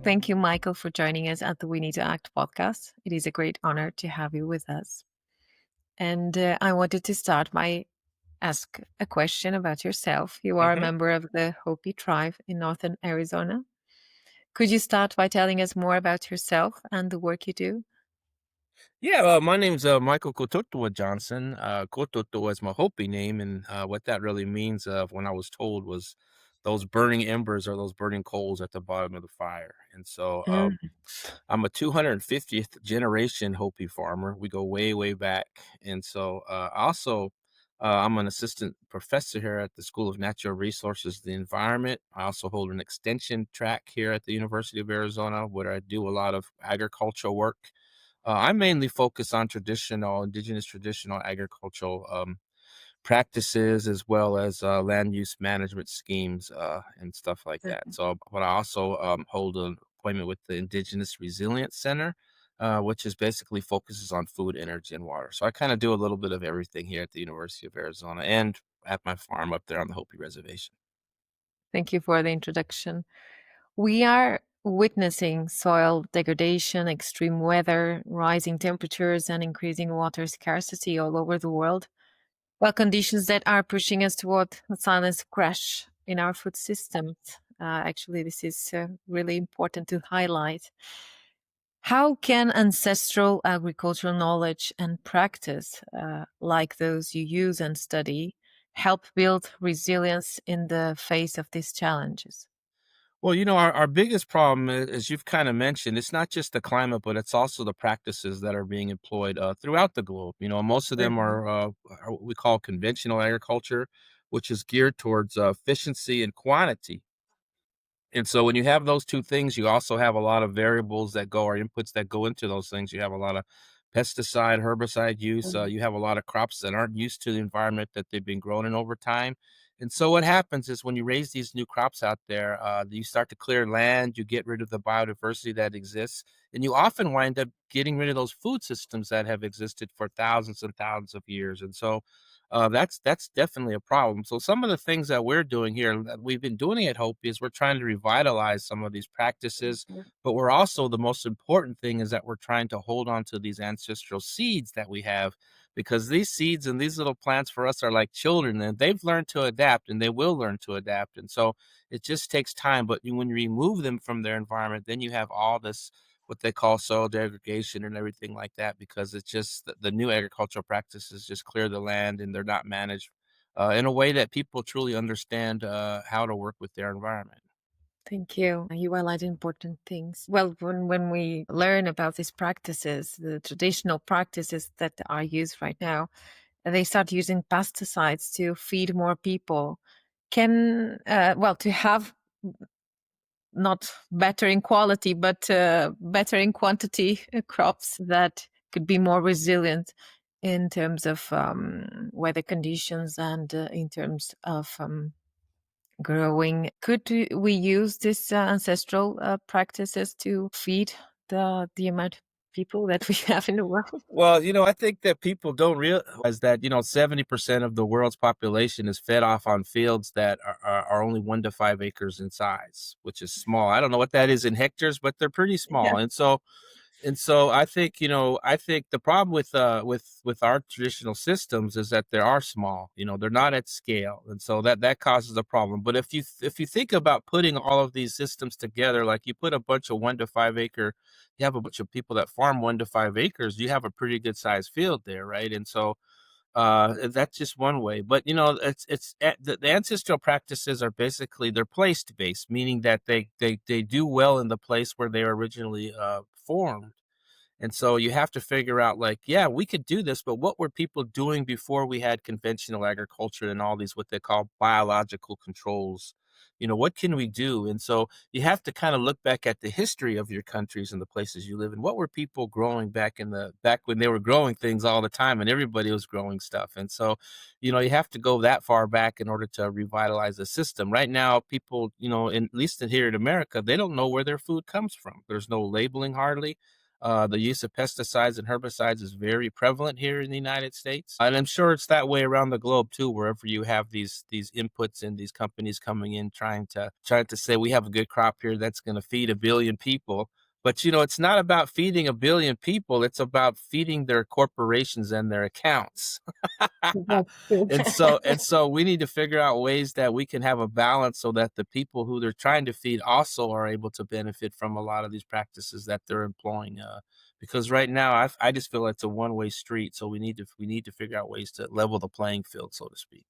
Thank you, Michael, for joining us at the We Need to Act podcast. It is a great honor to have you with us. And I wanted to start by ask a question about yourself. You are a hmm member of the Hopi tribe in northern Arizona. Could you start by telling us more about yourself and the work you do? Yeah, my name's Michael Kotutwa Johnson. Kotutwa is my Hopi name, and what that really means, when I was told, was those burning embers or those burning coals at the bottom of the fire. And so Mm. I'm a 250th generation Hopi farmer. We go way, way back. And so I'm an assistant professor here at the School of Natural Resources, the Environment. I also hold an extension track here at the University of Arizona where I do a lot of agricultural work. I mainly focus on indigenous traditional agricultural practices as well as land use management schemes and stuff like that. So, but I also hold an appointment with the Indigenous Resilience Center, which is basically focuses on food, energy, and water. So I kind of do a little bit of everything here at the University of Arizona and at my farm up there on the Hopi Reservation. Thank you for the introduction. We are witnessing soil degradation, extreme weather, rising temperatures, and increasing water scarcity all over the world. Well, conditions that are pushing us toward a silent crash in our food systems. Actually, this is really important to highlight. How can ancestral agricultural knowledge and practice, like those you use and study, help build resilience in the face of these challenges? Well, our biggest problem, as you've kind of mentioned, it's not just the climate, but it's also the practices that are being employed throughout the globe. Most of them Mhm. are what we call conventional agriculture, which is geared towards efficiency and quantity. And so when you have those 2 things, you also have a lot of variables that go or inputs that go into those things. You have a lot of pesticide, herbicide use. You have a lot of crops that aren't used to the environment that they've been grown in over time. And so what happens is when you raise these new crops out there, you start to clear land, you get rid of the biodiversity that exists, and you often wind up getting rid of those food systems that have existed for thousands and thousands of years. And so that's definitely a problem. So some of the things that we're doing here, that we've been doing at Hope, is we're trying to revitalize some of these practices. But we're also the most important thing is that we're trying to hold on to these ancestral seeds that we have, because these seeds and these little plants for us are like children, and they've learned to adapt, and they will learn to adapt. And so it just takes time. But when you remove them from their environment, then you have all this what they call soil degradation and everything like that, because it's just the new agricultural practices just clear the land and they're not managed in a way that people truly understand how to work with their environment. Thank you. You highlight important things. Well, when we learn about these practices, the traditional practices that are used right now, they start using pesticides to feed more people. To have not better in quality, but better in quantity crops that could be more resilient in terms of weather conditions and in terms of growing. Could we use these ancestral practices to feed the amount of people that we have in the world? Well, I think that people don't realize that, 70% of the world's population is fed off on fields that are only 1 to 5 acres in size, which is small. I don't know what that is in hectares, but they're pretty Yeah. small. And so I think the problem with our traditional systems is that they are small. They're not at scale. And so that causes a problem. But if you think about putting all of these systems together, like you put a bunch of 1 to 5 acre, you have a bunch of people that farm 1 to 5 acres, you have a pretty good sized field there, right? And so that's just one way. But the ancestral practices are basically they're place based, meaning that they do well in the place where they were originally formed. And so you have to figure out, like, yeah, we could do this, but what were people doing before we had conventional agriculture and all these what they call biological controls? What can we do? And so you have to kind of look back at the history of your countries and the places you live in. What were people growing back when they were growing things all the time and everybody was growing stuff? And so, you have to go that far back in order to revitalize the system. Right now, people, at least here in America, they don't know where their food comes from. There's no labeling hardly. The use of pesticides and herbicides is very prevalent here in the United States, and I'm sure it's that way around the globe too. Wherever you have these inputs and these companies coming in trying to say we have a good crop here that's going to feed a billion people. But it's not about feeding a billion people. It's about feeding their corporations and their accounts. That's true. And so we need to figure out ways that we can have a balance so that the people who they're trying to feed also are able to benefit from a lot of these practices that they're employing. Because right now, I just feel it's a one-way street. So we need to figure out ways to level the playing field, so to speak.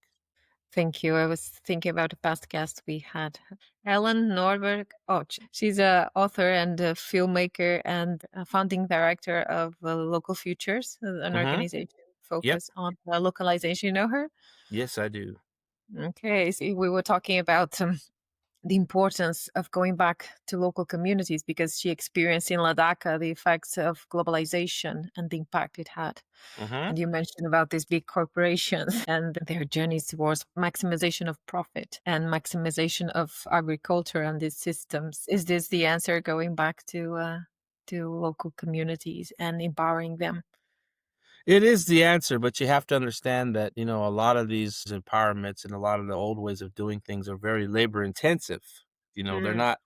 Thank you. I was thinking about a past guest we had, Ellen Norberg. Oh, she's a author and a filmmaker and a founding director of Local Futures, an Hmm. organization Yep. focused on localization. You know her? Yes, I do. Okay. See, we were talking about the importance of going back to local communities because she experienced in Ladakh the effects of globalization and the impact it had. Hmm. And you mentioned about these big corporations and their journeys towards maximization of profit and maximization of agriculture and these systems. Is this the answer, going back to local communities and empowering them? It is the answer, but you have to understand that, a lot of these empowerments and a lot of the old ways of doing things are very labor intensive. They're Mm. not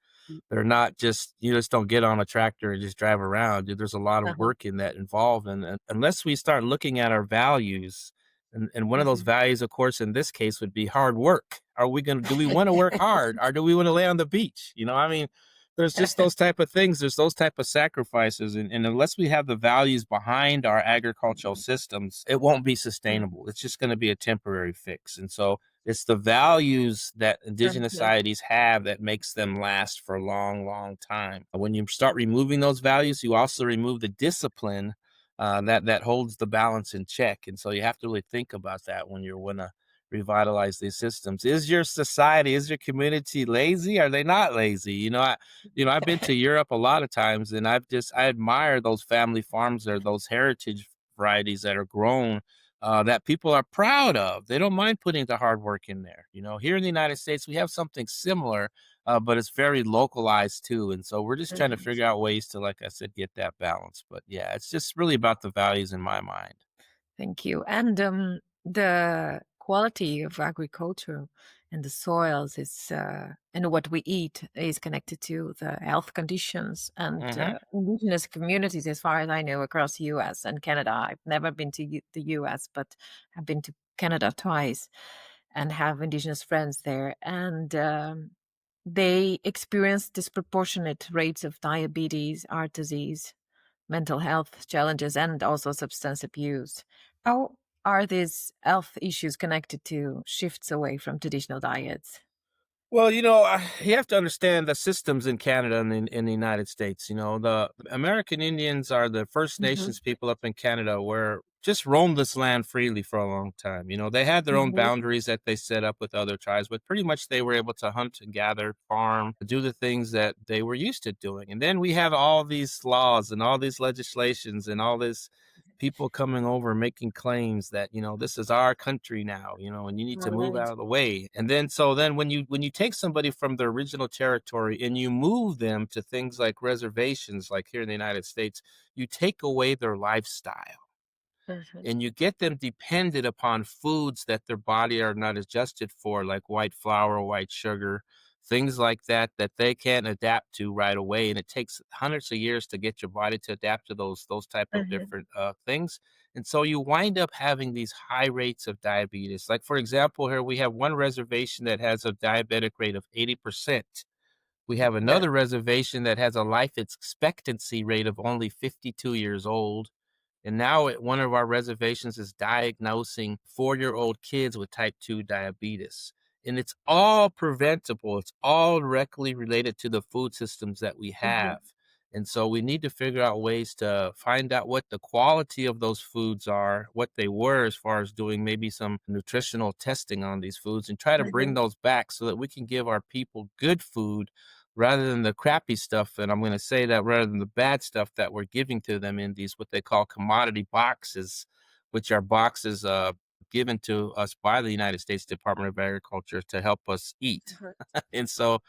They're not just you just don't get on a tractor and just drive around, dude, there's a lot of Uh-huh. work in that involved, and unless we start looking at our values, and one of those Mhm. values, of course, in this case would be hard work. Do we wanna work hard, or do we wanna lay on the beach? I mean, there's just those type of things, there's those type of sacrifices, and unless we have the values behind our agricultural systems, it won't be sustainable. It's just gonna be a temporary fix, and so it's the values that indigenous Mhm. societies have that makes them last for a long, long time. When you start removing those values, you also remove the discipline that holds the balance in check. And so you have to really think about that when you want to revitalize these systems. Is your society, is your community lazy? Are they not lazy? I've been to Europe a lot of times, and I admire those family farms or those heritage varieties that are grown that people are proud of. They don't mind putting the hard work in there. Here in the United States, we have something similar, but it's very localized too. And so we're just trying to Mhm. figure out ways to, like I said, get that balance. But yeah, it's just really about the values in my mind. Thank you. And the quality of agriculture and the soils is, and what we eat is connected to the health conditions and Hmm. indigenous communities, as far as I know, across US and Canada. I've never been to the US, but I've been to Canada twice and have indigenous friends there. And they experience disproportionate rates of diabetes, heart disease, mental health challenges, and also substance abuse. How are these health issues connected to shifts away from traditional diets? Well, you have to understand the systems in Canada and in the United States. The American Indians are the First Mhm, Nations people up in Canada where just roamed this land freely for a long time. They had their own mhm, boundaries that they set up with other tribes, but pretty much they were able to hunt and gather, farm, do the things that they were used to doing. And then we have all these laws and all these legislations and all this people coming over making claims that this is our country now, and you need to move right. out of the way. And then when you take somebody from their original territory and you move them to things like reservations, like here in the United States, you take away their lifestyle Mhm, and you get them dependent upon foods that their body are not adjusted for, like white flour, white sugar, things like that they can't adapt to right away. And it takes hundreds of years to get your body to adapt to those type of mhm, different things. And so you wind up having these high rates of diabetes. Like, for example, here we have one reservation that has a diabetic rate of 80%. We have yeah, another reservation that has a life expectancy rate of only 52 years old. And now at one of our reservations is diagnosing 4-year-old kids with type 2 diabetes. And it's all preventable. It's all directly related to the food systems that we mhm, have. And so we need to figure out ways to find out what the quality of those foods are, what they were, as far as doing maybe some nutritional testing on these foods, and try to bring mhm, those back so that we can give our people good food rather than the crappy stuff. And I'm going to say that rather than the bad stuff that we're giving to them in these what they call commodity boxes, which are boxes given to us by the United States Department of Agriculture to help us eat. Uh-huh. And so,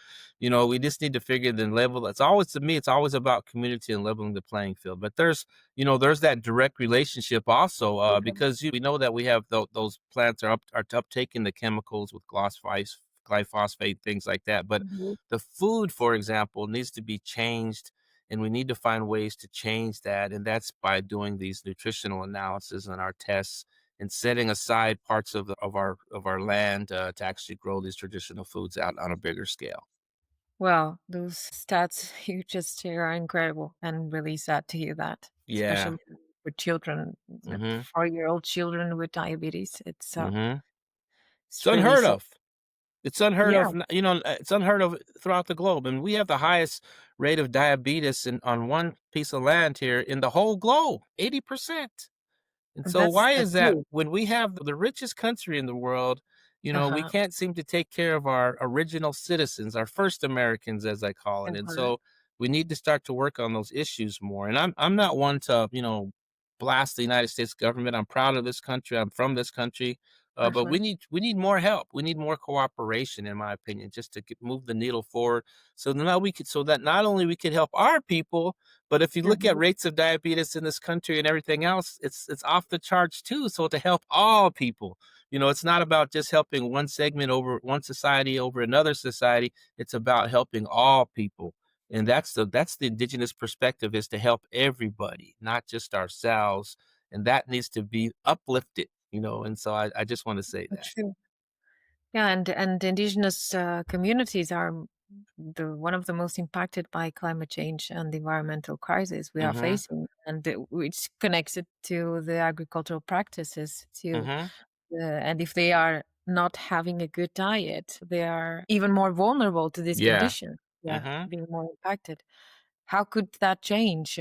we just need to figure the level. It's always to me, it's always about community and leveling the playing field. But there's that direct relationship also, Mhm. because we know that we have those plants are uptaking the chemicals with glyphosate, things like that. But Mhm. the food, for example, needs to be changed, and we need to find ways to change that. And that's by doing these nutritional analysis and our tests and setting aside parts of our land to actually grow these traditional foods out on a bigger scale. Well, those stats you just share are incredible and really sad to hear that, Yeah. especially for children, the Mhm. 4-year-old children with diabetes. Mhm. It's It's really unheard sad. of. It's unheard Yeah, of. It's unheard of throughout the globe, and we have the highest rate of diabetes on one piece of land here in the whole globe, 80%. And so why that's is that huge. when we have the richest country in the world, we Uh-huh. can't seem to take care of our original citizens, our first Americans, as I call it. And Uh-huh. so we need to start to work on those issues more. And I'm not one to, blast the United States government. I'm proud of this country. I'm from this country. But Uh-huh. we need more help. We need more cooperation, in my opinion, just to move the needle forward. So that not only we could help our people, but if you look at Mhm. rates of diabetes in this country and everything else, it's off the charts too. So to help all people, it's not about just helping one segment over one society over another society. It's about helping all people. And that's the indigenous perspective, is to help everybody, not just ourselves. And that needs to be uplifted. And so I just want to say That's that. true. Yeah, and indigenous communities are the one of the most impacted by climate change and the environmental crisis we are Mm-hmm. facing, and which connects it to the agricultural practices too. Mm-hmm. And if they are not having a good diet, they are even more vulnerable to this Yeah. condition. Yeah, Mm-hmm. being more impacted. How could that change?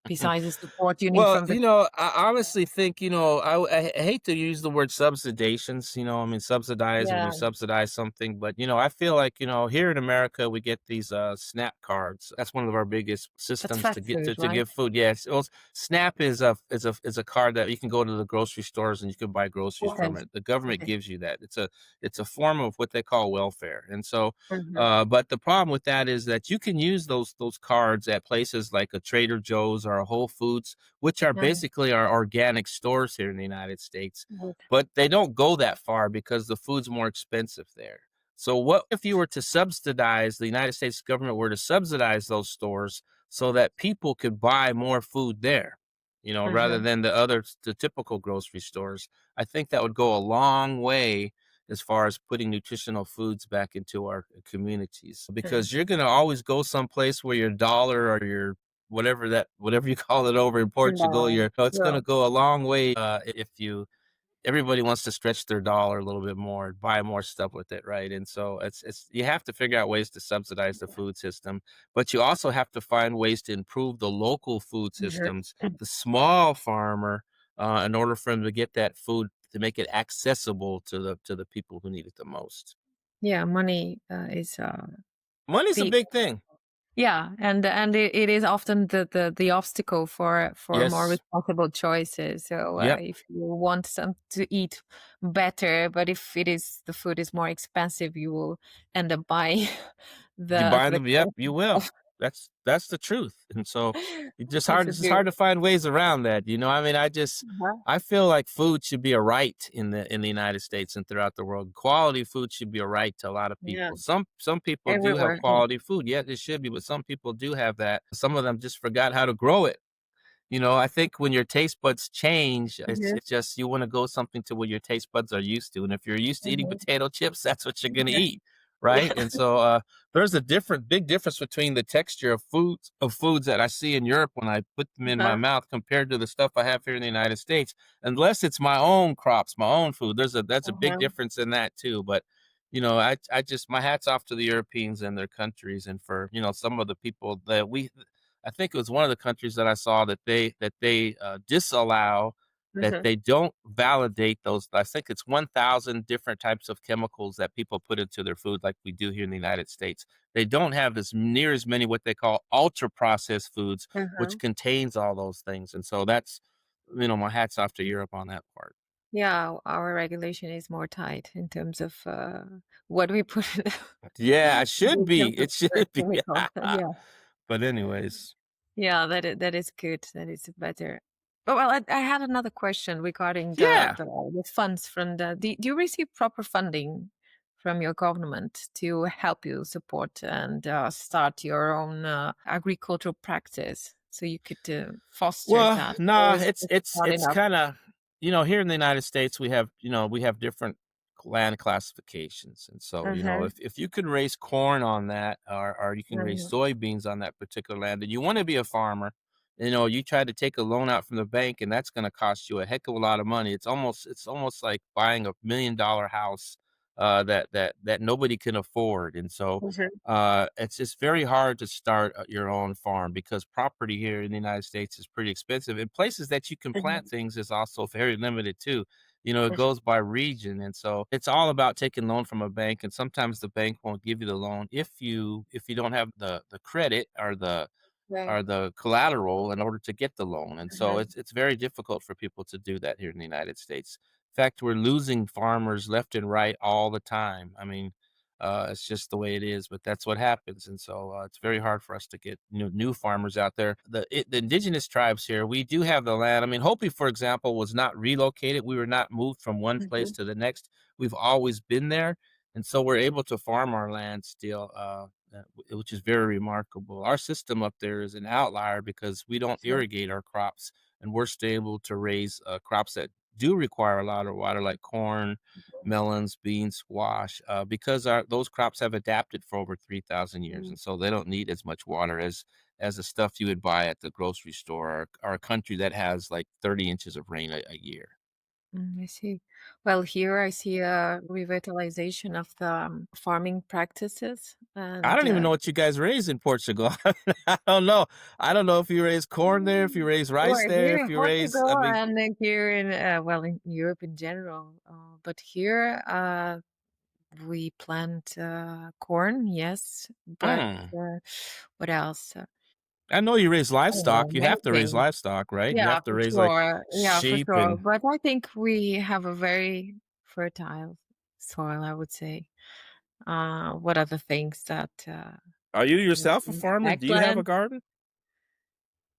Besides the support you need Well, from the I honestly think, I hate to use the word subsidations, I mean, subsidize when yeah, you subsidize something, but, I feel like, here in America, we get these SNAP cards. That's one of our biggest that's systems to fast get food, to right? give food. Yes. Well, SNAP is a card that you can go to the grocery stores and you can buy groceries Okay, from it. The government okay. gives you that. It's a form of what they call welfare. And so, Mhm. but the problem with that is that you can use those cards at places like a Trader Joe's or a Whole Foods, which are Yeah, basically our organic stores here in the United States, good. but they don't go that far because the food's more expensive there. So what if you were to subsidize the United States government were to subsidize those stores so that people could buy more food there, rather Mhm. than the typical grocery stores? I think that would go a long way as far as putting nutritional foods back into our communities, Mhm. because you're going to always go someplace where your dollar or your whatever you call it over in Portugal, it's Yeah. going to go a long way if you everybody wants to stretch their dollar a little bit more, buy more stuff with it, right? And so it's you have to figure out ways to subsidize the food system, but you also have to find ways to improve the local food Mhm. systems, the small farmer, in order for them to get that food to make it accessible to the people who need it the most. Yeah, money is Money's a the big thing. yeah, and it is often the obstacle for more Yes. responsible choices. So Yep. if you want some to eat better, but if it is the food is more expensive, you will end up buying You buy the them? Yep, you expensive will. stuff. That's the truth, and so That's a it's just big hard to find ways around that. I mean, uh-huh. I feel like food should be a right in the United States and throughout the world. Quality food should be a right to a lot of Yeah, people. Some people do have everywhere. Yeah. quality food. Yeah, it should be, but some people do have that. Some of them just forgot how to grow it. I think when your taste buds change, it's Mhm. it's just you wanna go something to what your taste buds are used to, and if you're used to eating Mhm. potato chips, that's what you're gonna Yeah. eat, right? And so, there's a big difference between the texture of foods that I see in Europe when I put them in my Uh-huh. mouth compared to the stuff I have here in the United States, unless it's my own crops, my own food. That's a big Uh-huh. difference in that too, but, I just my hat's off to the Europeans and their countries and for, some of the people that I think it was one of the countries that I saw that they disallow, that Uh-huh. they don't validate those. I think it's 1,000 different types of chemicals that people put into their food like we do here in the United States. They don't have as near as many what they call ultra processed foods, Uh-huh. which contains all those things. And so that's, my hat's off to Europe on that part. Yeah, our regulation is more tight in terms of what we put Yeah, it in should be. terms of It should be. chemicals. Yeah. But anyways, Yeah, that is good. That is better. Oh, well, I had another question regarding yeah. the funds from do you receive proper funding from your government to help you support and start your own agricultural practice so you could foster Well, that, or nah, is it not it's enough? kinda here in the United States, we have different land classifications, and so, Mm-hmm. if you can raise corn on that or you can raise Mm-hmm. soybeans on that particular land, and you wanna be a farmer, you try to take a loan out from the bank, and that's gonna cost you a heck of a lot of money. It's almost like buying $1 million house, that nobody can afford, and so Mm-hmm. it's just very hard to start your own farm because property here in the United States is pretty expensive. And places that you can plant Mm-hmm. things is also very limited too. It goes by region, and so it's all about taking loan from a bank. And sometimes the bank won't give you the loan if you don't have the credit Right. or the collateral in order to get the loan. And so Mm-hmm. it's very difficult for people to do that here in the United States. In fact, we're losing farmers left and right all the time. I mean, it's just the way it is, but that's what happens. And so it's very hard for us to get new farmers out there. The indigenous tribes here, we do have the land. I mean, Hopi, for example, was not relocated. We were not moved from one place Mm-hmm. to the next. We've always been there, and so we're able to farm our land still. Which is very remarkable. Our system up there is an outlier because we don't irrigate our crops, and we're still able to raise crops that do require a lot of water, like corn, melons, beans, squash, because those crops have adapted for over 3,000 years, Mm-hmm. and so they don't need as much water as the stuff you would buy at the grocery store or a country that has like 30 inches of rain a year. I see. Well, here I see a revitalization of the farming practices, I and don't even know what you guys raise in Portugal. I don't know. I don't know if you raise corn there, if you raise rice well, there, here if in you raise, I Portugal mean, and here in well in Europe in general, but here we plant corn, yes, but hmm. what else? I know you raise I don't know, livestock. You many have to raise things. livestock, right? You Yeah, have to for raise like sure. Yeah, for sheep sure. and But I think we have a very fertile soil, I would say. What are the things that are you yourself a farmer? Do you have a eggplant? garden?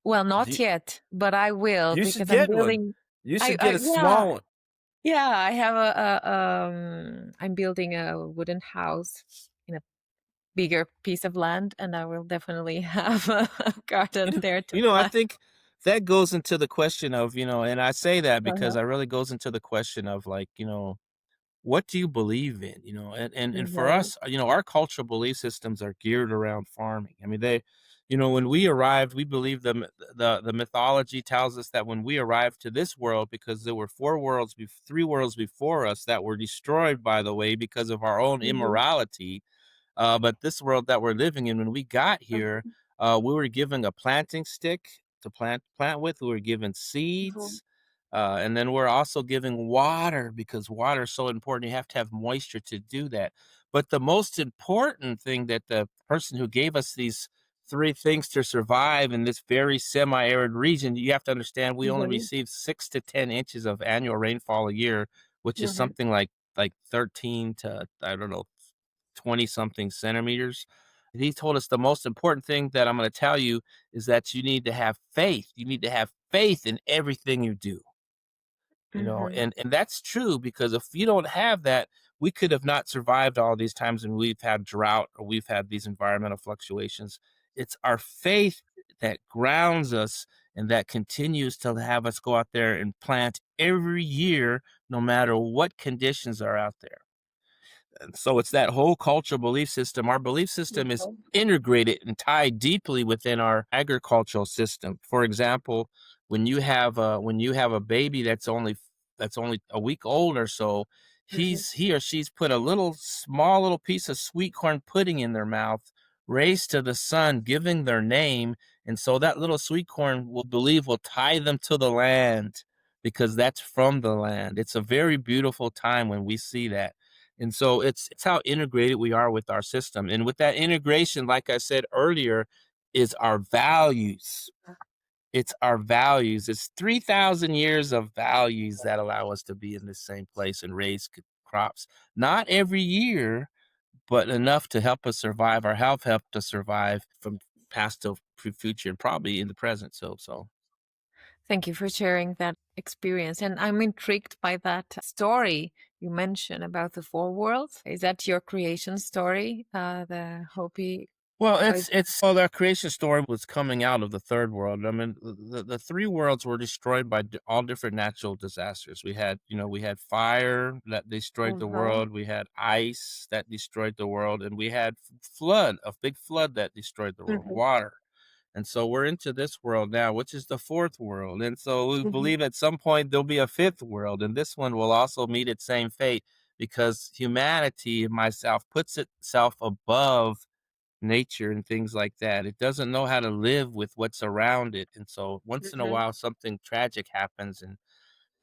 Well, Do not you, yet, but I will you should because I'm get one. building. You should get I a yeah, small one. yeah. I have I'm building a wooden house in a bigger piece of land, and I will definitely have a garden there to I plant. think that goes into the question of, and I say that because Uh-huh. I really goes into the question of like, what do you believe in? And for Mhm. us, our cultural belief systems are geared around farming. I mean, when we arrived, we believe the mythology tells us that when we arrived to this world, because there were three worlds before us that were destroyed, by the way, because of our own Mhm. immorality. But this world that we're living in, when we got here, Mhm. we were given a planting stick to plant with. We were given Mhm. seeds, and then we're also giving water because water is so important. You have to have moisture to do that. But the most important thing that the person who gave us these three things to survive in this very semi-arid region, you have to understand we only Mhm. receive 6 to 10 inches of annual rainfall a year, which is Mhm. something like 13 to I don't know 20 something centimeters. He told us the most important thing that I'm going to tell you is that you need to have faith. You need to have faith in everything you do. Mhm. And that's true because if you don't have that, we could have not survived all these times when we've had drought or we've had these environmental fluctuations. It's our faith that grounds us and that continues to have us go out there and plant every year, no matter what conditions are out there. And so it's that whole cultural belief system. Our belief system is Mhm. integrated and tied deeply within our agricultural system. For example, when you have a baby that's only a week old or so, Mhm. he or she's put a small little piece of sweet corn pudding in their mouth, raised to the sun, giving their name, and so that little sweet corn will tie them to the land because that's from the land. It's a very beautiful time when we see that. And so it's how integrated we are with our system. And with that integration, like I said earlier, is our values. It's our values. It's 3,000 years of values that allow us to be in the same place and raise crops. Not every year, but enough to help us survive or have helped us survive from past to future and probably in the present. So Thank you for sharing that experience. And I'm intrigued by that story you mentioned about the four worlds. Is that your creation story? The Hopi. well, How is it's well, the creation story was coming out of the third world. I mean, the three worlds were destroyed by all different natural disasters. We had, we had fire that destroyed the uh-huh. world. We had ice that destroyed the world, and we had flood, a big flood that destroyed the world. Mhm, Water. And so we're into this world now, which is the fourth world. And so we mhm, believe at some point there'll be a fifth world, and this one will also meet its same fate because humanity, myself, puts itself above nature and things like that. It doesn't know how to live with what's around it. And so once in a mhm. while, something tragic happens, and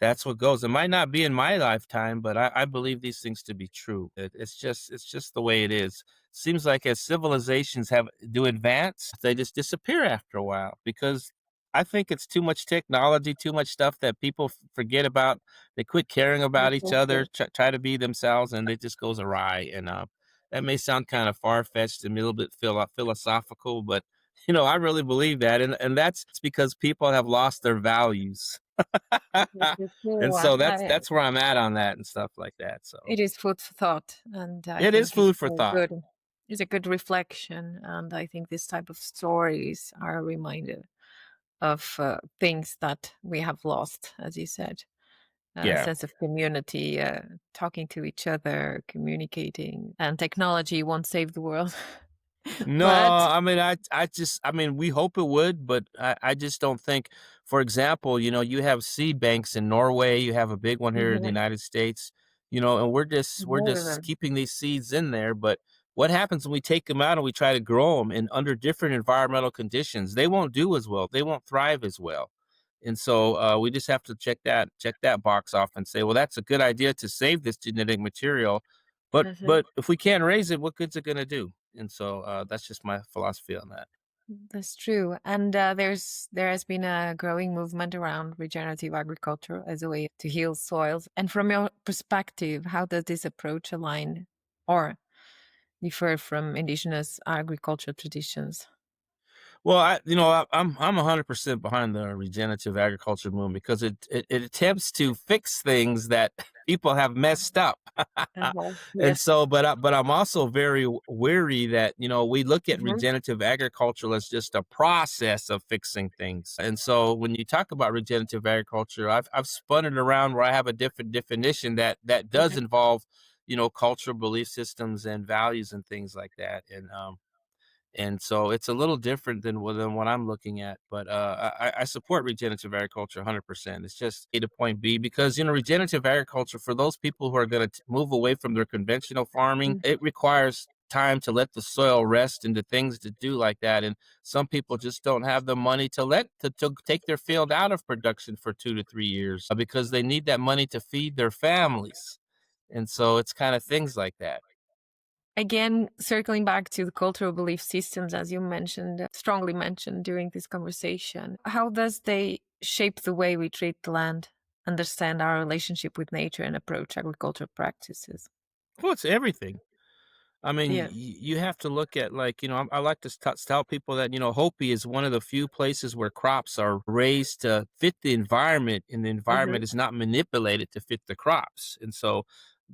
that's what goes. It might not be in my lifetime, but I believe these things to be true. It's just the way it is. Seems like as civilizations have do advance, they just disappear after a while because I think it's too much technology, too much stuff that people forget about. They quit caring about each other, Exactly. try to be themselves, and it just goes awry. And that may sound kind of far fetched and a little bit philosophical, but I really believe that, and that's because people have lost their values. It's And true. so that's where I'm at on that and stuff like that, so It is food for thought, and I it is think it's food for a thought. good. It's a good reflection, and I think this type of stories are a reminder of things that we have lost, as you said. A Yeah. sense of community, talking to each other, communicating, and technology won't save the world. No, But I mean, I mean, we hope it would, but I just don't think, for example, you have seed banks in Norway, you have a big one here in the mhm, United States, and we're just keeping these seeds in there. But what happens when we take them out and we try to grow them in under different environmental conditions? They won't do as well. They won't thrive as well. And so we just have to check that box off and say, well, that's a good idea to save this genetic material, but mhm, but if we can't raise it, what good's it gonna do? And so, that's just my philosophy on that. that's true. And there has been a growing movement around regenerative agriculture as a way to heal soils. And from your perspective, how does this approach align or differ from indigenous agriculture traditions? Well, I'm 100% behind the regenerative agriculture movement because it attempts to fix things that people have messed up. Uh-huh. And Yes. so, but I'm also very weary that, we look at Mhm, regenerative agriculture as just a process of fixing things. And so when you talk about regenerative agriculture, I've spun it around where I have a different definition that does mhm. involve, cultural belief systems and values and things like that. And so it's a little different than what I'm looking at, but I support regenerative agriculture 100%. It's just A to point B because regenerative agriculture for those people who are going to move away from their conventional farming, Mm. it requires time to let the soil rest and the things to do like that. And some people just don't have the money to take their field out of production for 2 to 3 years because they need that money to feed their families. And so it's kind of things like that. Again, circling back to the cultural belief systems, as you mentioned, strongly mentioned during this conversation, how does they shape the way we treat the land, understand our relationship with nature, and approach agricultural practices? Well, it's everything. I mean, Yeah. you have to look at like, I like to tell people that, Hopi is one of the few places where crops are raised to fit the environment and the Hmm. environment is not manipulated to fit the crops. And so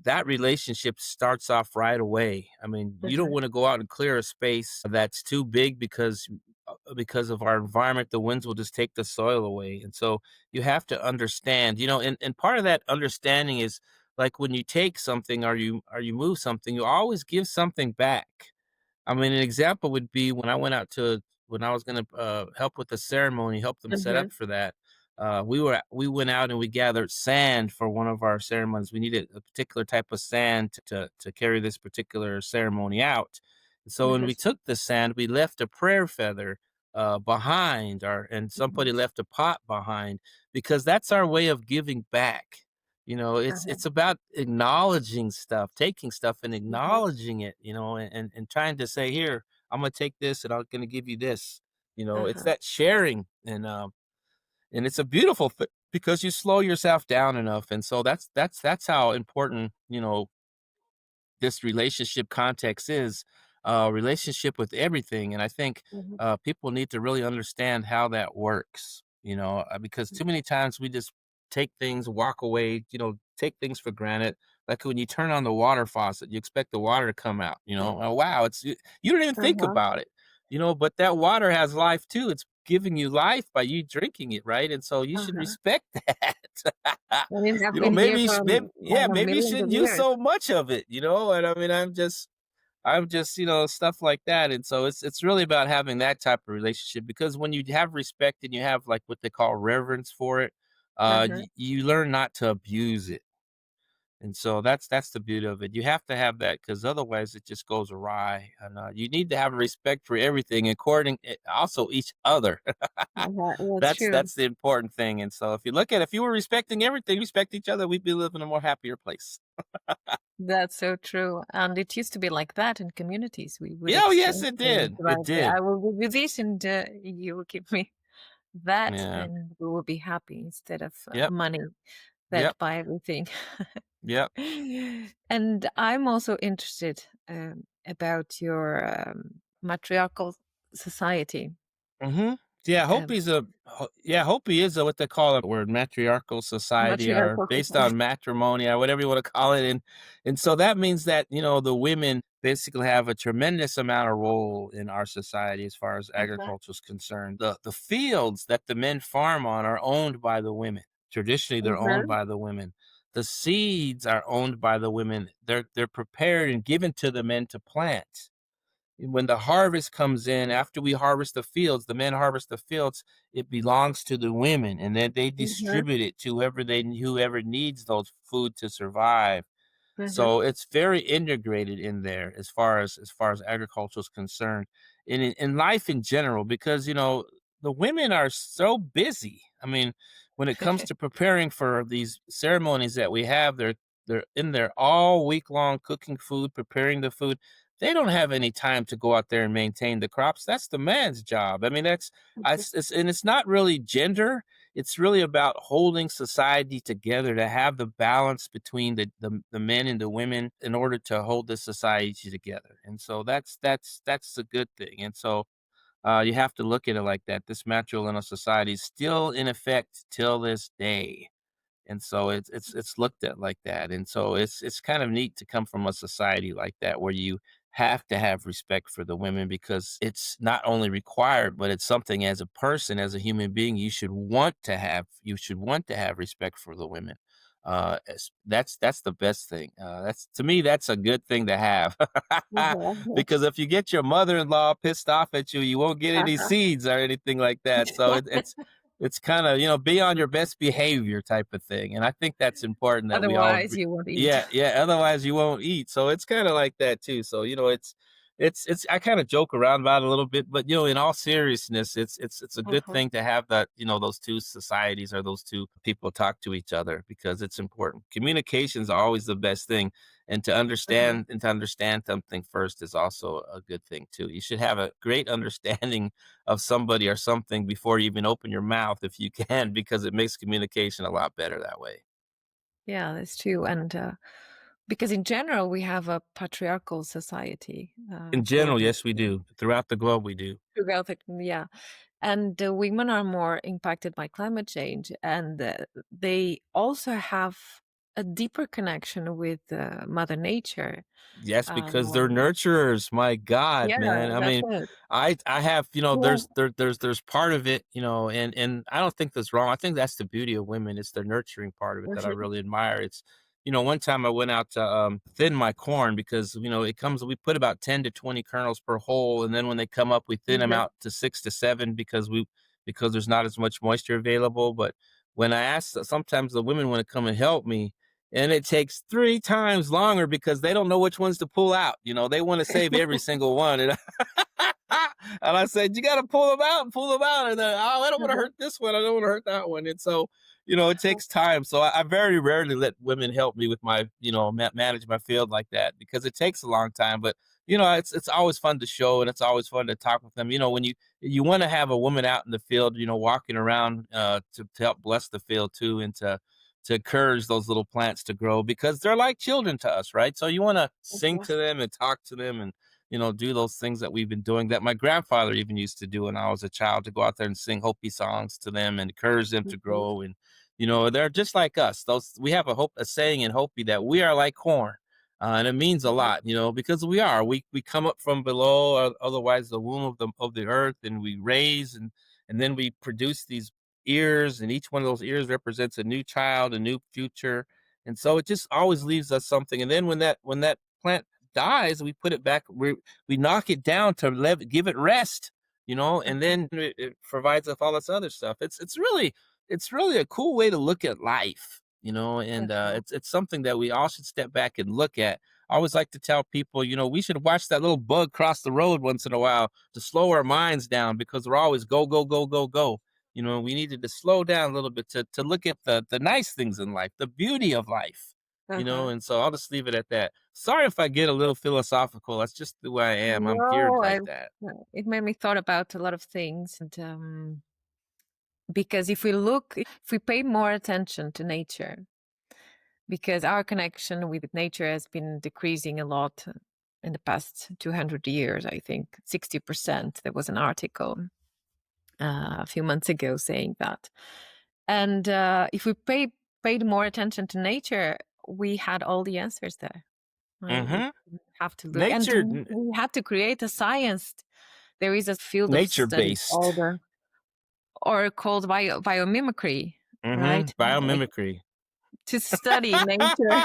that relationship starts off right away. I mean, you don't Hmm. want to go out and clear a space that's too big because of our environment, the winds will just take the soil away. And so you have to understand, and part of that understanding is like when you take something or you move something, you always give something back. I mean, an example would be when I was gonna help with the ceremony, help them set Hmm. up for that. We went out and we gathered sand for one of our ceremonies. We needed a particular type of sand to carry this particular ceremony out. So when we took the sand, we left a prayer feather behind, and somebody left a pot behind because that's our way of giving back. It's about acknowledging stuff, taking stuff and acknowledging it, and trying to say, here, I'm gonna take this and I'm gonna give you this. It's Uh-huh. that sharing. And And it's a beautiful because you slow yourself down enough. And so that's how important, this relationship context is, relationship with everything. And I think Mhm. people need to really understand how that works, because too many times we just take things, walk away, take things for granted. Like when you turn on the water faucet, you expect the water to come out, oh, wow, you don't even think Uh-huh. about it, but that water has life too. It's giving you life by you drinking it, right? And so you should Uh-huh. respect that. I mean, I've been here for Yeah, like maybe you millions of shouldn't use years. so much of it, and I mean, I'm just, stuff like that. And so it's really about having that type of relationship because when you have respect and you have like what they call reverence for it, Uh-huh. you learn not to abuse it. And so that's the beauty of it. You have to have that because otherwise it just goes awry. And you need to have respect for everything, according also each other. Uh-huh. That's that's true. that's the important thing. And so if you were respecting everything, respect each other, we'd be living in a more happier place. That's so true. And it used to be like that in communities. We would Yeah, oh yes, exchange it things, did. It right? did. I will give you this and you will give me that, Yeah. and we will be happy instead of Yep. money Yep. that buy everything. Yep. And I'm also interested about your matriarchal society. Mhm. Yeah, Um, Hopi is a what they call a word, matriarchal society or matriarchal based society. on matrimony or whatever you wanna call it, and so that means that, the women basically have a tremendous amount of role in our society as far as Uh-huh. agriculture is concerned. The fields that the men farm on are owned by the women. Traditionally, they're owned Uh-huh. by the women. The seeds are owned by the women. They're prepared and given to the men to plant. When the harvest comes in, after we harvest the fields, the men harvest the fields, it belongs to the women, and then they Uh-huh. distribute it to whoever needs those food to survive. Uh-huh. So it's very integrated in there as far as agriculture is concerned, in life in general, because the women are so busy. I mean, when it comes to preparing for these ceremonies that we have, they're in there all week long cooking food, preparing the food. They don't have any time to go out there and maintain the crops. That's the man's job. I mean, and it's not really gender, it's really about holding society together to have the balance between the men and the women in order to hold the society together. And so that's a good thing. And so you have to look at it like that. This matrilineal society is still in effect till this day. And so it's looked at like that, and so it's kind of neat to come from a society like that where you have to have respect for the women because it's not only required, but it's something as a person, as a human being, you should want to have respect for the women. That's the best thing. That's to me, that's a good thing to have. Uh-huh. Because if you get your mother-in-law pissed off at you, you won't get any Uh-huh. seeds or anything like that. So it's kinda, be on your best behavior type of thing, and I think that's important that we all Otherwise, you won't eat. yeah, yeah, otherwise you won't eat, so it's kinda like that too, so, it's I kinda joke around about it a little bit, but, in all seriousness, it's a good Uh-huh. thing to have that, those 2 societies or those 2 people talk to each other because it's important. Communication's always the best thing, and Uh-huh. to understand something first is also a good thing too. You should have a great understanding of somebody or something before you even open your mouth if you can, because it makes communication a lot better that way. Yeah, that's true. And because in general, we have a patriarchal society In general, globally. yes, we do. Throughout the globe, we do. Throughout the, yeah. And the women are more impacted by climate change, and they also have a deeper connection with Mother Nature. Yes, because they're Um, nurturers. My God, yeah, man. I that's mean, it. I have, Yeah. there's part of it, and I don't think that's wrong. I think that's the beauty of women. It's the nurturing part of it that I Mhm. really admire. One time I went out to thin my corn because we put about 10 to 20 kernels per hole, and then when they come up, we thin them Mhm. out to 6 to 7 because there's not as much moisture available. But when I ask, sometimes the women want to come and help me, and it takes 3 times longer because they don't know which ones to pull out, they wanna save every single one, and And I said, "You got to pull them out." And then, "Oh, I don't want to Uh-huh. hurt this one. I don't want to hurt that one." And so, it takes time. So I very rarely let women help me with my, manage my field like that because it takes a long time. But it's always fun to show, and it's always fun to talk with them. When you want to have a woman out in the field, walking around to help bless the field too, and to encourage those little plants to grow because they're like children to us, right? So you want to sing Uh-huh. to them and talk to them and do those things that we've been doing that my grandfather even used to do when I was a child, to go out there and sing Hopi songs to them and encourage them to Mhm. grow. And they're just like us. Those We have a saying in Hopi that we are like corn. And it means a Mhm. lot, because we are. We come up from below, or otherwise the womb of the earth, and we raise, and then we produce these ears, and each one of those ears represents a new child, a new future. And so it just always leaves us something. And then when that plant dies, we put it back. We knock it down to give it rest, and Uh-huh. then it provides us all this other stuff. It's really a cool way to look at life, and Uh-huh. it's something that we all should step back and look at. I always like to tell people, we should watch that little bug cross the road once in a while to slow our minds down because we're always go, go, go, go, go. We needed to slow down a little bit to look at the nice things in life, the beauty of life. Uh-huh. And so I'll just leave it at that. Sorry if I get a little philosophical. That's just the way I am. I'm geared No, like that. it made me thought about a lot of things, and because if we pay more attention to nature, because our connection with nature has been decreasing a lot in the past 200 years, I think 60%. There was an article a few months ago saying that. And if we paid more attention to nature, we had all the answers there. Right? We Hmm. didn't have to look, and Nature, we had to create a science. There is a field of nature study based. or called biomimicry, right? Biomimicry. To study nature.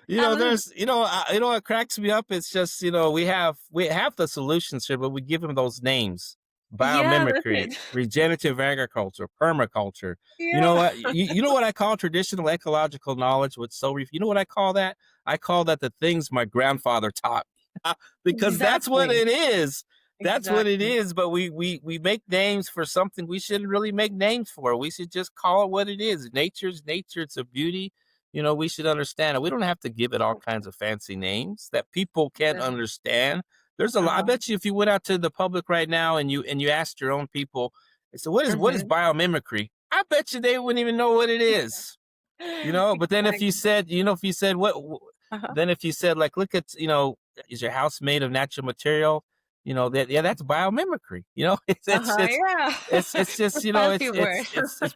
Um, There's, what cracks me up. It's just, we have the solutions here, but we give them those names: yeah, that's biomimicry, it. regenerative agriculture, permaculture. You know Yeah. what? You know what I call traditional ecological knowledge? You know what I call that? I call that the things my grandfather taught me, because that's what Exactly. it is. That's what it Exactly. is. But we make names for something we shouldn't really make names for. We should just call it what it is. Nature's nature. It's a beauty. We should understand it. We don't have to give it all kinds of fancy names that people can't Yeah. understand. There's a lot. I Uh-huh. bet you if you went out to the public right now and you asked your own people, so what is Mhm. biomimicry? I bet you they wouldn't even know what it is. But then if you Exactly. said, if you said Uh-huh. then if you said, like, look at, is your house made of natural material? That, yeah, that's biomimicry. It's it's Uh-huh, it's yeah. it's just, Fancy it's word.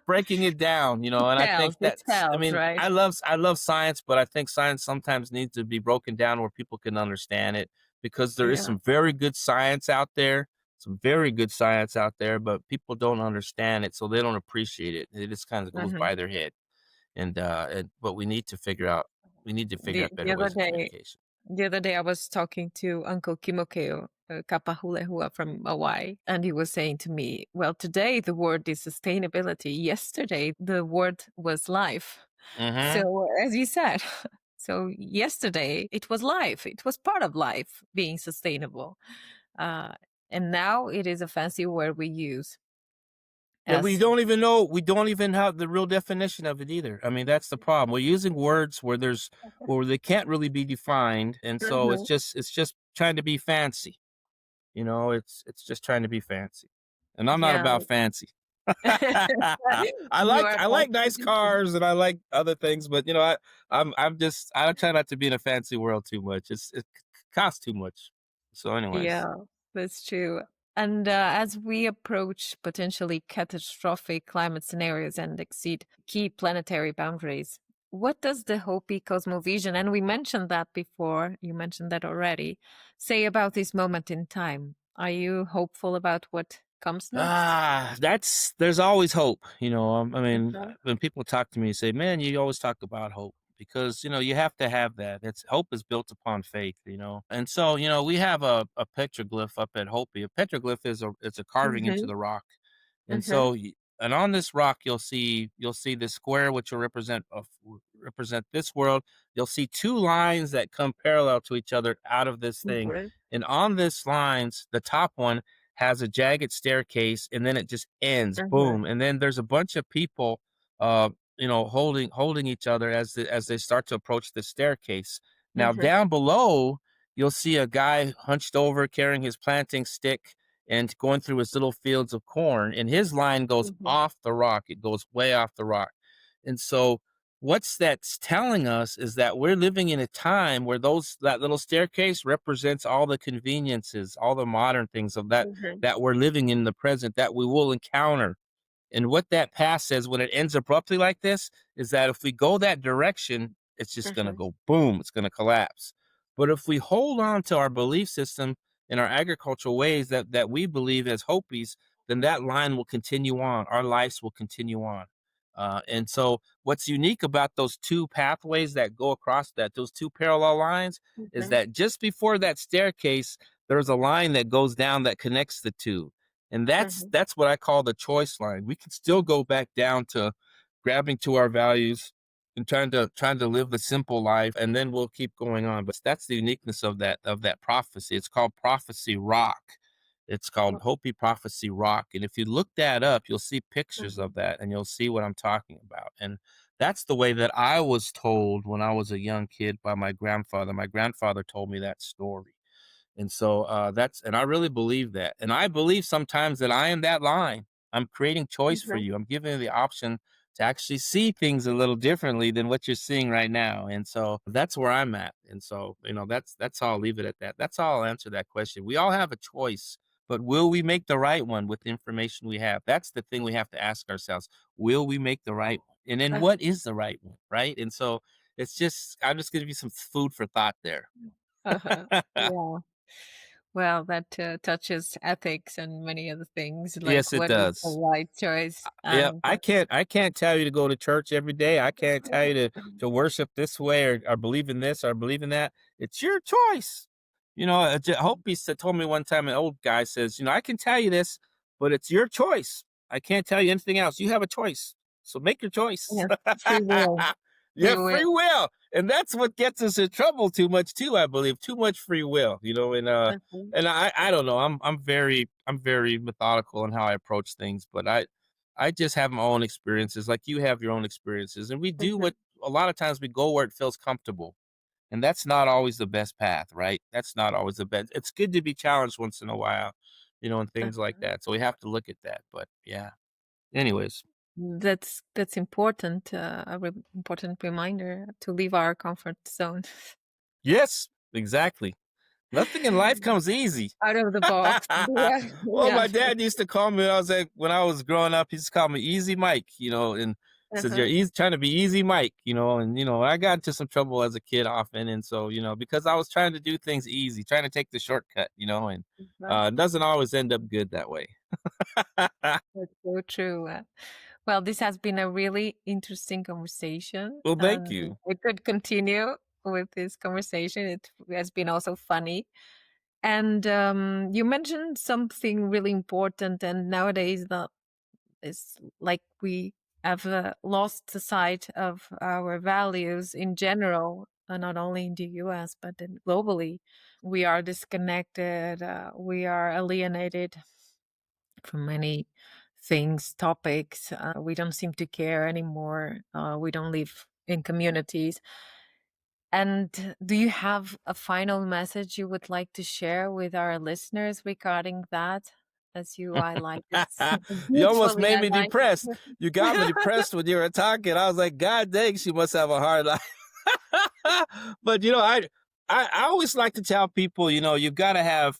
breaking it down, and I think It that's, I tells, mean, right? I love science, but I think science sometimes needs to be broken down where people can understand it, because there is Yeah. some very good science out there, but people don't understand it, so they don't appreciate it. It just kind of goes Mhm. by their head. But we need to figure out The better other ways of day communication. I was talking to Uncle Kimokeo, Kapahulehua from Hawaii, and he was saying to me, well, today the word is sustainability. Yesterday the word was life. Mhm. So, as you said, so yesterday it was life. It was part of life being sustainable. Uh, and now it is a fancy word we use And we as. don't even know we don't even have the real definition of it either. I mean, that's the problem. We're using words where they can't really be defined, and so it's Mhm. just it's just trying to be fancy. It's just trying to be fancy. And I'm not Yeah. about fancy. I You like are I like nice fascinated. cars and I like other things, but I try not to be in a fancy world too much. It costs too much. So, anyways. Yeah, that's true. And as we approach potentially catastrophic climate scenarios and exceed key planetary boundaries, what does the Hopi cosmovision, and we mentioned that before, you mentioned that already, say about this moment in time? Are you hopeful about what comes next? There's always hope. I mean, Uh-huh. when people talk to me, say, "Man, you always talk about hope," because you have to have that. It's Hope is built upon faith. And so we have a petroglyph up at Hopi. A petroglyph is a carving into Mm-hmm. the rock, and Mm-hmm. and on this rock you'll see this square, which will represent this world. You'll see two lines that come parallel to each other out of this thing, Great. and on this lines, the top one has a jagged staircase, and then it just ends, Mhm. boom, and then there's a bunch of people, uh, holding each other as they start to approach the staircase. Now Mhm. down below, you'll see a guy hunched over carrying his planting stick and going through his little fields of corn, and his line goes Mhm. off the rock. It goes way off the rock. And so what's that's telling us is that we're living in a time where those that little staircase represents all the conveniences, all the modern things of Mhm. that we're living in the present that we will encounter. And what that path says when it ends abruptly like this is that if we go that direction, it's just going to Mhm. go boom, it's going to collapse. But if we hold on to our belief system and our agricultural ways that we believe as Hopis, then that line will continue on. Our lives will continue on. And so, what's unique about those two pathways that go across those two parallel lines is Mhm. that just before that staircase, there's a line that goes down that connects the two, and Mhm. that's what I call the choice line. We can still go back down to grabbing to our values and trying to live the simple life, and then we'll keep going on. But that's the uniqueness of that prophecy. It's called Prophecy Rock. It's called Hopi Prophecy Rock. And if you look that up, you'll see pictures Mhm. of that and you'll see what I'm talking about. And that's the way that I was told when I was a young kid by my grandfather. My grandfather told me that story. And so and I really believe that. And I believe sometimes that I am that line. I'm creating choice for Mhm. you. I'm giving you the option to actually see things a little differently than what you're seeing right now. And so that's where I'm at. And so, that's how I'll leave it at that. That's how I'll answer that question. We all have a choice, but will we make the right one with the information we have? That's the thing we have to ask ourselves. Will we make the right one? And then Uh-huh. what is the right one? Right. And so I'm just giving you some food for thought there. Uh-huh. Yeah. Well, that touches ethics and many other things, like Yes, it what is the does. right choice. Yeah, And I can't tell you to go to church every day. I can't tell you to worship this way or believe in this or believe in that. It's your choice. Hope told me one time, an old guy says, I can tell you this, but it's your choice. I can't tell you anything else. You have a choice. So make your choice. yes, free will, You free have will. free will. And that's what gets us in trouble too much too, I believe. Too much free will, Mhm. and I don't know. I'm very methodical in how I approach things, but I just have my own experiences, like you have your own experiences, and we do Mhm. what a lot of times we go where it feels comfortable, and that's not always the best path, right? That's not always the best. It's good to be challenged once in a while, and things like Uh-huh. that. So we have to look at that. But yeah. Anyways, That's important. Important reminder to leave our comfort zone, yes, exactly. Nothing in life comes easy. out of the box. Yeah, Well, yeah. my dad used to call me when I was growing up, he used to call me Easy Mike, and says you're Uh-huh. easy trying to be easy Mike, and I got into some trouble as a kid often, and so because I was trying to do things easy, trying to take the shortcut, and Uh-huh. it doesn't always end up good that way. That's so true. Well, this has been a really interesting conversation, Well, thank and you. we could continue with this conversation. It has been also funny. And you mentioned something really important, and nowadays that is like we have lost the sight of our values in general, not only in the US but globally. We are disconnected. We are alienated from many things, topics. We don't seem to care anymore. We don't live in communities. And do you have a final message you would like to share with our listeners regarding that? As you highlighted so You almost beautifully, made I me like. depressed. You got me depressed when you were talking. I was like, God dang, she must have a hard life. But I always like to tell people, you gotta have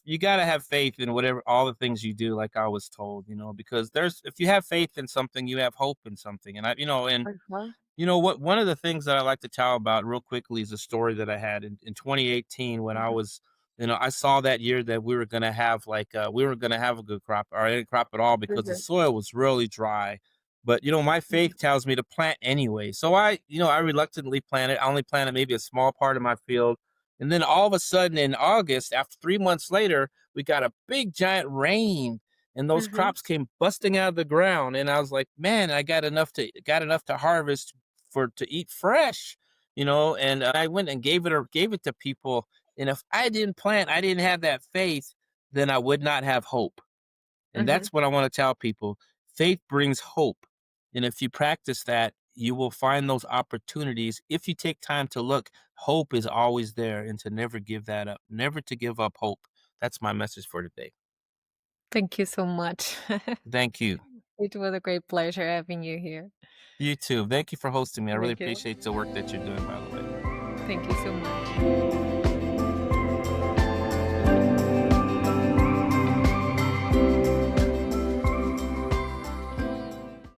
faith in whatever all the things you do, like I was told, because there's if you have faith in something, you have hope in something. And Uh-huh. what one of the things that I like to tell about real quickly is a story that I had in 2018 when I Mhm. was, I saw that year that we were gonna have we were gonna have a good crop or any crop at all because the Mhm. soil was really dry. But my Mhm. faith tells me to plant anyway. So I reluctantly planted. I only planted maybe a small part of my field. And then all of a sudden in August, after 3 months later, we got a big giant rain and those Mhm. crops came busting out of the ground. And I was like, man, I got enough to harvest to eat fresh, and I went and gave it to people. And if I didn't plant, I didn't have that faith, then I would not have hope. And that's what I want to tell people. Faith brings hope. And if you practice that, you will find those opportunities. If you take time to look, hope is always there, and to never give that up, never to give up hope. That's my message for today. Thank you so much. Thank you. It was a great pleasure having you here. You too. Thank you for hosting me. I really Thank you. appreciate the work that you're doing, by the way. Thank you so much.